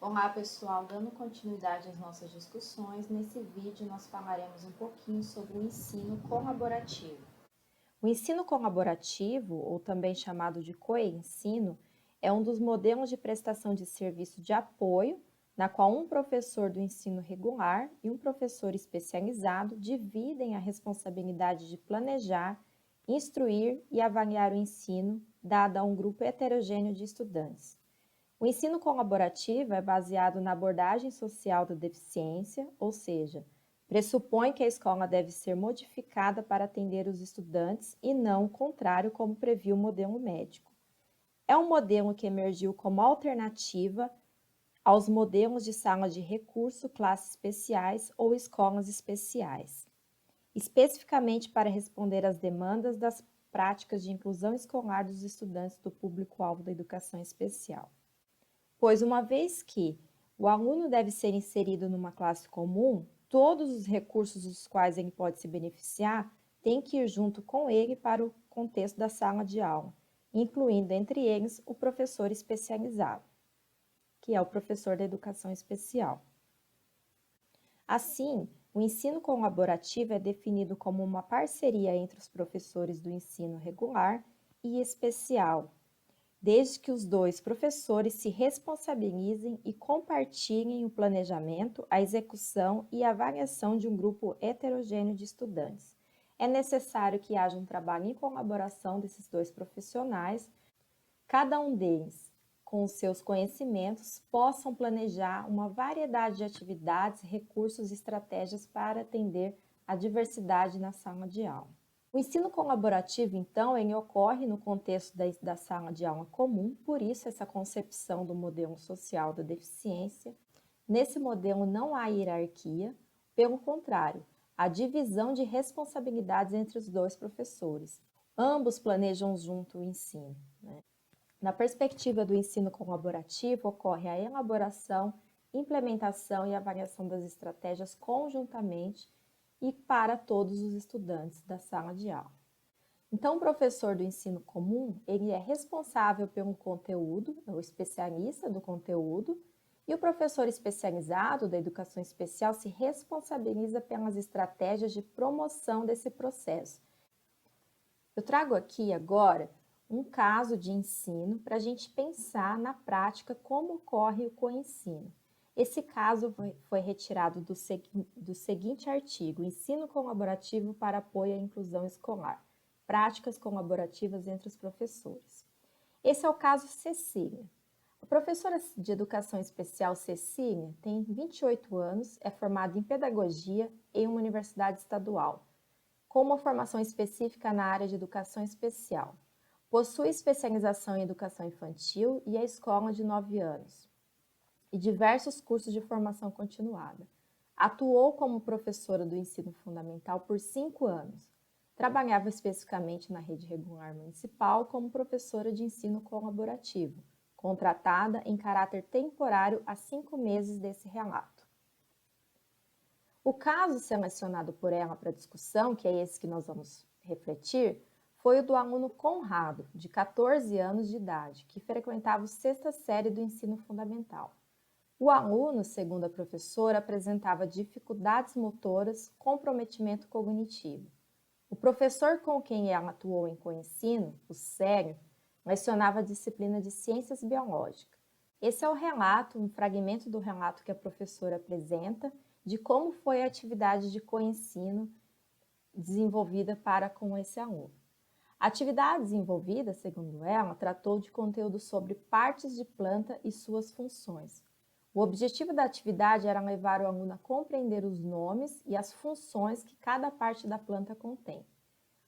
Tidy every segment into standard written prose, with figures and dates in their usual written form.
Olá pessoal, dando continuidade às nossas discussões, nesse vídeo nós falaremos um pouquinho sobre o ensino colaborativo. O ensino colaborativo, ou também chamado de coensino, é um dos modelos de prestação de serviço de apoio, na qual um professor do ensino regular e um professor especializado dividem a responsabilidade de planejar, instruir e avaliar o ensino dado a um grupo heterogêneo de estudantes. O ensino colaborativo é baseado na abordagem social da deficiência, ou seja, pressupõe que a escola deve ser modificada para atender os estudantes e não o contrário, como previu o modelo médico. É um modelo que emergiu como alternativa aos modelos de sala de recurso, classes especiais ou escolas especiais, especificamente para responder às demandas das práticas de inclusão escolar dos estudantes do público-alvo da educação especial. Pois uma vez que o aluno deve ser inserido numa classe comum, todos os recursos dos quais ele pode se beneficiar têm que ir junto com ele para o contexto da sala de aula, incluindo entre eles o professor especializado, que é o professor da educação especial. Assim, o ensino colaborativo é definido como uma parceria entre os professores do ensino regular e especial, desde que os dois professores se responsabilizem e compartilhem o planejamento, a execução e a avaliação de um grupo heterogêneo de estudantes. É necessário que haja um trabalho em colaboração desses dois profissionais, cada um deles, com os seus conhecimentos, possam planejar uma variedade de atividades, recursos e estratégias para atender a diversidade na sala de aula. O ensino colaborativo, então, ele ocorre no contexto da sala de aula comum, por isso essa concepção do modelo social da deficiência. Nesse modelo não há hierarquia, pelo contrário, há divisão de responsabilidades entre os dois professores. Ambos planejam junto o ensino, né? Na perspectiva do ensino colaborativo, ocorre a elaboração, implementação e avaliação das estratégias conjuntamente e para todos os estudantes da sala de aula. Então, o professor do ensino comum, ele é responsável pelo conteúdo, é o especialista do conteúdo, e o professor especializado da educação especial se responsabiliza pelas estratégias de promoção desse processo. Eu trago aqui agora um caso de ensino para a gente pensar na prática como ocorre o coensino. Esse caso foi retirado do seguinte artigo: Ensino colaborativo para apoio à inclusão escolar. Práticas colaborativas entre os professores. Esse é o caso Cecília. A professora de educação especial Cecília tem 28 anos, é formada em pedagogia em uma universidade estadual, com uma formação específica na área de educação especial. Possui especialização em educação infantil e a escola de 9 anos, e diversos cursos de formação continuada. Atuou como professora do ensino fundamental por 5 anos. Trabalhava especificamente na rede regular municipal como professora de ensino colaborativo, contratada em caráter temporário há 5 meses desse relato. O caso selecionado por ela para discussão, que é esse que nós vamos refletir, foi o do aluno Conrado, de 14 anos de idade, que frequentava a 6ª série do ensino fundamental. O aluno, segundo a professora, apresentava dificuldades motoras, comprometimento cognitivo. O professor com quem ela atuou em coensino, o Sério, lecionava a disciplina de Ciências Biológicas. Esse é o relato, um fragmento do relato que a professora apresenta de como foi a atividade de coensino desenvolvida para com esse aluno. A atividade desenvolvida, segundo ela, tratou de conteúdo sobre partes de planta e suas funções. O objetivo da atividade era levar o aluno a compreender os nomes e as funções que cada parte da planta contém.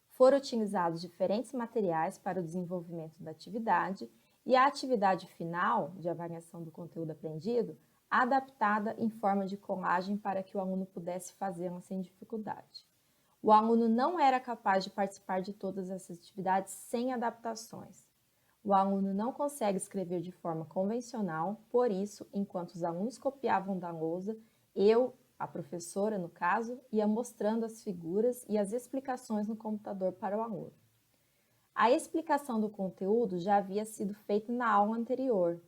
Foram utilizados diferentes materiais para o desenvolvimento da atividade e a atividade final, de avaliação do conteúdo aprendido, adaptada em forma de colagem para que o aluno pudesse fazê-la sem dificuldade. O aluno não era capaz de participar de todas essas atividades sem adaptações. O aluno não consegue escrever de forma convencional, por isso, enquanto os alunos copiavam da lousa, eu, a professora no caso, ia mostrando as figuras e as explicações no computador para o aluno. A explicação do conteúdo já havia sido feita na aula anterior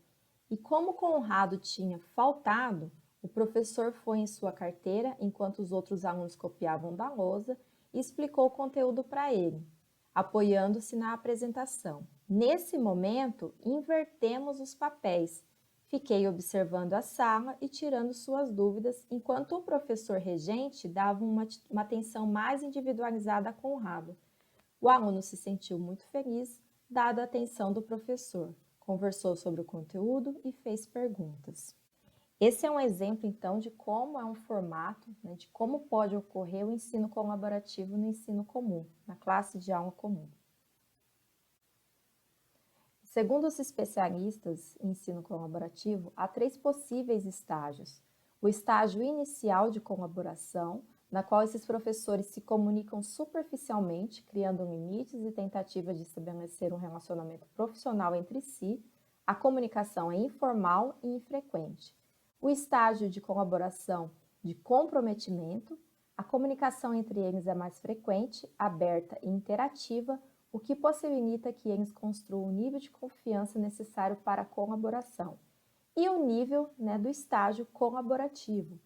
E como Conrado tinha faltado, o professor foi em sua carteira enquanto os outros alunos copiavam da lousa e explicou o conteúdo para ele, apoiando-se na apresentação. Nesse momento, invertemos os papéis. Fiquei observando a sala e tirando suas dúvidas, enquanto o professor regente dava uma atenção mais individualizada a Conrado. O aluno se sentiu muito feliz, dada a atenção do professor. Conversou sobre o conteúdo e fez perguntas. Esse é um exemplo, então, de como é um formato, né, de como pode ocorrer o ensino colaborativo no ensino comum, na classe de aula comum. Segundo os especialistas em ensino colaborativo, há 3 possíveis estágios. O estágio inicial de colaboração, na qual esses professores se comunicam superficialmente, criando limites e tentativas de estabelecer um relacionamento profissional entre si. A comunicação é informal e infrequente. O estágio de colaboração de comprometimento, a comunicação entre eles é mais frequente, aberta e interativa, o que possibilita que eles construam o nível de confiança necessário para a colaboração. E o nível, do estágio colaborativo,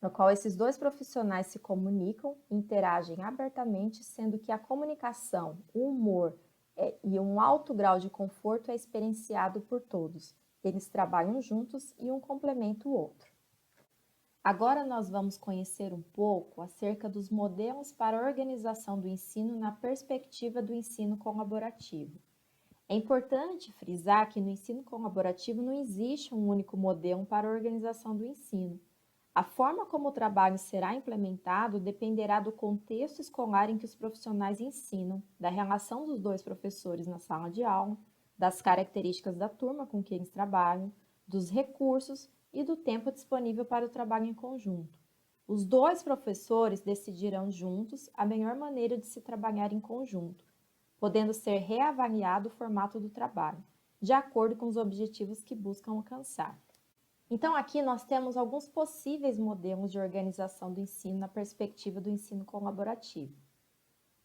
no qual esses 2 profissionais se comunicam e interagem abertamente, sendo que a comunicação, o humor e um alto grau de conforto é experienciado por todos. Eles trabalham juntos e um complementa o outro. Agora nós vamos conhecer um pouco acerca dos modelos para a organização do ensino na perspectiva do ensino colaborativo. É importante frisar que no ensino colaborativo não existe um único modelo para a organização do ensino. A forma como o trabalho será implementado dependerá do contexto escolar em que os profissionais ensinam, da relação dos 2 professores na sala de aula, das características da turma com que eles trabalham, dos recursos e do tempo disponível para o trabalho em conjunto. Os 2 professores decidirão juntos a melhor maneira de se trabalhar em conjunto, podendo ser reavaliado o formato do trabalho, de acordo com os objetivos que buscam alcançar. Então, aqui nós temos alguns possíveis modelos de organização do ensino na perspectiva do ensino colaborativo.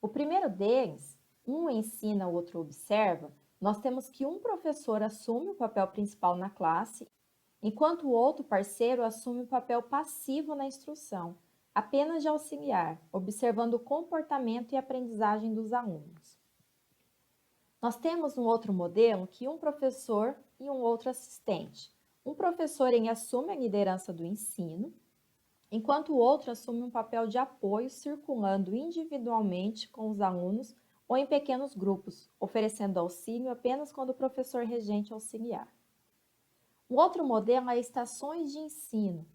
O primeiro deles, um ensina, o outro observa, nós temos que um professor assume o papel principal na classe, enquanto o outro parceiro assume o papel passivo na instrução, apenas de auxiliar, observando o comportamento e aprendizagem dos alunos. Nós temos um outro modelo que um professor e um outro assistente. Um professor assume a liderança do ensino, enquanto o outro assume um papel de apoio circulando individualmente com os alunos ou em pequenos grupos, oferecendo auxílio apenas quando o professor regente auxiliar. O outro modelo é estações de ensino.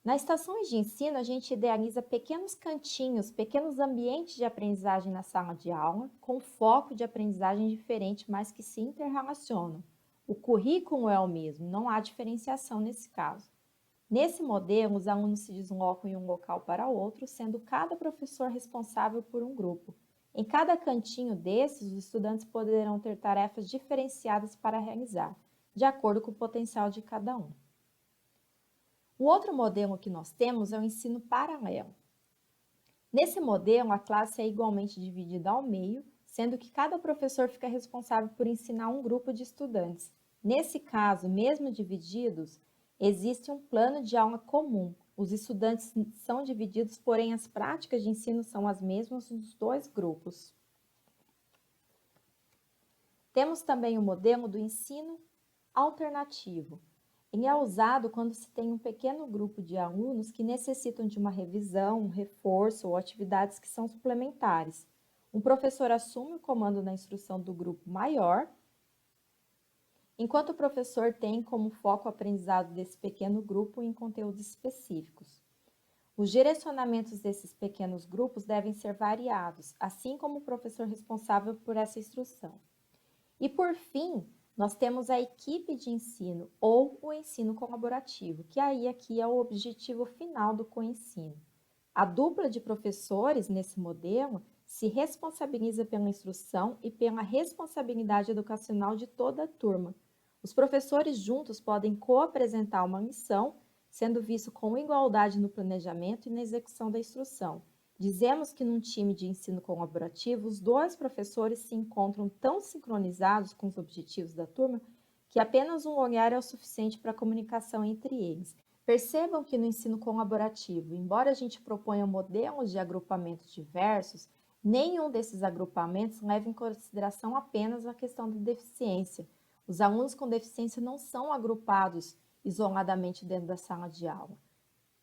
Nas estações de ensino, a gente idealiza pequenos cantinhos, pequenos ambientes de aprendizagem na sala de aula, com foco de aprendizagem diferente, mas que se interrelacionam. O currículo é o mesmo, não há diferenciação nesse caso. Nesse modelo, os alunos se deslocam de um local para outro, sendo cada professor responsável por um grupo. Em cada cantinho desses, os estudantes poderão ter tarefas diferenciadas para realizar, de acordo com o potencial de cada um. O outro modelo que nós temos é o ensino paralelo. Nesse modelo, a classe é igualmente dividida ao meio, sendo que cada professor fica responsável por ensinar um grupo de estudantes. Nesse caso, mesmo divididos, existe um plano de aula comum. Os estudantes são divididos, porém as práticas de ensino são as mesmas nos 2 grupos. Temos também o modelo do ensino alternativo. Ele é usado quando se tem um pequeno grupo de alunos que necessitam de uma revisão, um reforço ou atividades que são suplementares. Um professor assume o comando na instrução do grupo maior, enquanto o professor tem como foco o aprendizado desse pequeno grupo em conteúdos específicos. Os direcionamentos desses pequenos grupos devem ser variados, assim como o professor responsável por essa instrução. E por fim, nós temos a equipe de ensino ou o ensino colaborativo, que aí aqui é o objetivo final do coensino. A dupla de professores nesse modelo se responsabiliza pela instrução e pela responsabilidade educacional de toda a turma. Os professores juntos podem co-apresentar uma lição, sendo visto com igualdade no planejamento e na execução da instrução. Dizemos que num time de ensino colaborativo, os 2 professores se encontram tão sincronizados com os objetivos da turma que apenas um olhar é o suficiente para a comunicação entre eles. Percebam que no ensino colaborativo, embora a gente proponha modelos de agrupamentos diversos, nenhum desses agrupamentos leva em consideração apenas a questão da deficiência. Os alunos com deficiência não são agrupados isoladamente dentro da sala de aula.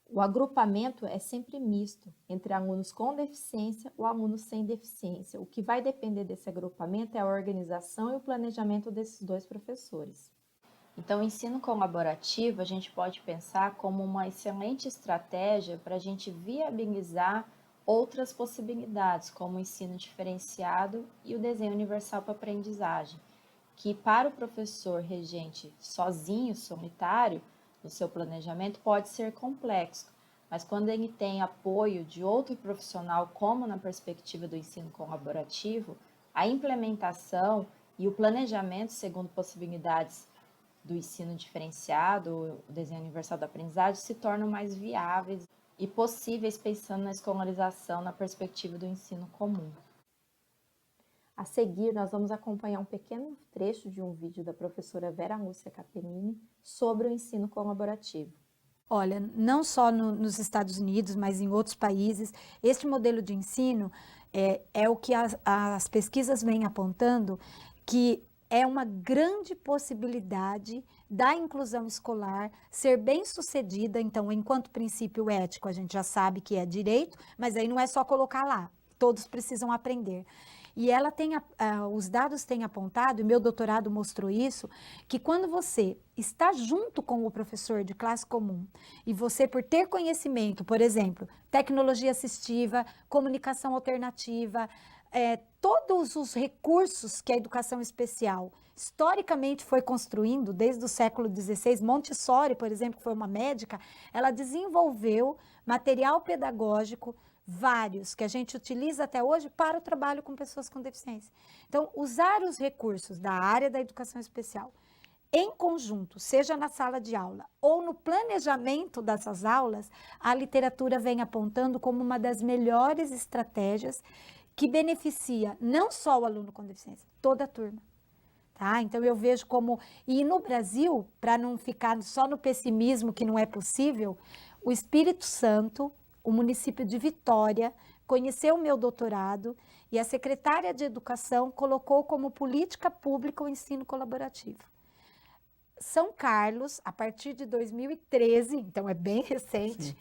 O agrupamento é sempre misto, entre alunos com deficiência ou alunos sem deficiência. O que vai depender desse agrupamento é a organização e o planejamento desses dois professores. Então, o ensino colaborativo a gente pode pensar como uma excelente estratégia para a gente viabilizar outras possibilidades, como o ensino diferenciado e o desenho universal para aprendizagem, que para o professor regente sozinho, solitário, no seu planejamento pode ser complexo, mas quando ele tem apoio de outro profissional, como na perspectiva do ensino colaborativo, a implementação e o planejamento segundo possibilidades do ensino diferenciado, o desenho universal da aprendizagem, se tornam mais viáveis e possíveis pensando na escolarização na perspectiva do ensino comum. A seguir, nós vamos acompanhar um pequeno trecho de um vídeo da professora Vera Lúcia Capellini sobre o ensino colaborativo. Olha, não só nos Estados Unidos, mas em outros países, este modelo de ensino é o que as pesquisas vêm apontando, que é uma grande possibilidade da inclusão escolar ser bem sucedida. Então, enquanto princípio ético, a gente já sabe que é direito, mas aí não é só colocar lá, todos precisam aprender. E ela os dados têm apontado, e meu doutorado mostrou isso, que quando você está junto com o professor de classe comum, e você, por ter conhecimento, por exemplo, tecnologia assistiva, comunicação alternativa, todos os recursos que a educação especial historicamente foi construindo, desde o século XVI, Montessori, por exemplo, que foi uma médica, ela desenvolveu material pedagógico vários que a gente utiliza até hoje para o trabalho com pessoas com deficiência. Então, usar os recursos da área da educação especial em conjunto, seja na sala de aula ou no planejamento dessas aulas, a literatura vem apontando como uma das melhores estratégias que beneficia não só o aluno com deficiência, toda a turma. Tá? Então, eu vejo como... E no Brasil, para não ficar só no pessimismo que não é possível, o Espírito Santo, o município de Vitória, conheceu o meu doutorado e a secretária de Educação colocou como política pública o ensino colaborativo. São Carlos, a partir de 2013, então é bem recente, sim,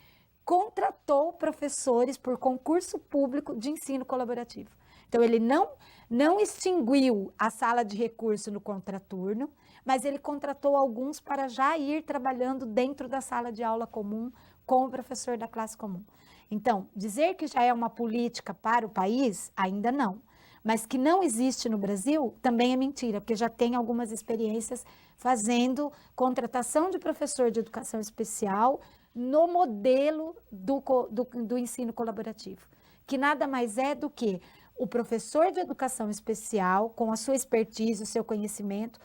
contratou professores por concurso público de ensino colaborativo. Então, ele não extinguiu a sala de recurso no contraturno, mas ele contratou alguns para já ir trabalhando dentro da sala de aula comum com o professor da classe comum. Então, dizer que já é uma política para o país, ainda não. Mas que não existe no Brasil, também é mentira, porque já tem algumas experiências fazendo contratação de professor de educação especial no modelo do ensino colaborativo, que nada mais é do que o professor de educação especial, com a sua expertise, o seu conhecimento,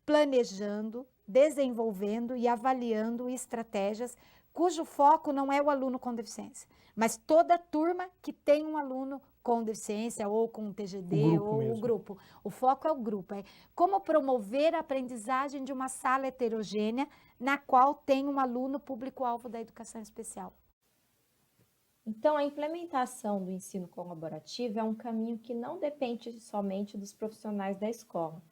planejando, desenvolvendo e avaliando estratégias cujo foco não é o aluno com deficiência, mas toda a turma que tem um aluno com deficiência ou com TGD ou o grupo. O foco é o grupo, é como promover a aprendizagem de uma sala heterogênea na qual tem um aluno público-alvo da educação especial. Então, a implementação do ensino colaborativo é um caminho que não depende somente dos profissionais da escola,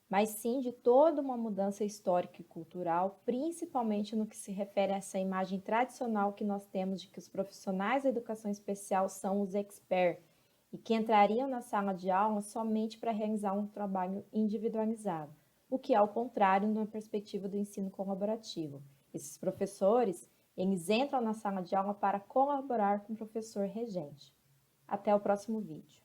mas sim de toda uma mudança histórica e cultural, principalmente no que se refere a essa imagem tradicional que nós temos de que os profissionais da educação especial são os experts e que entrariam na sala de aula somente para realizar um trabalho individualizado, o que é ao contrário na perspectiva do ensino colaborativo. Esses professores, eles entram na sala de aula para colaborar com o professor regente. Até o próximo vídeo.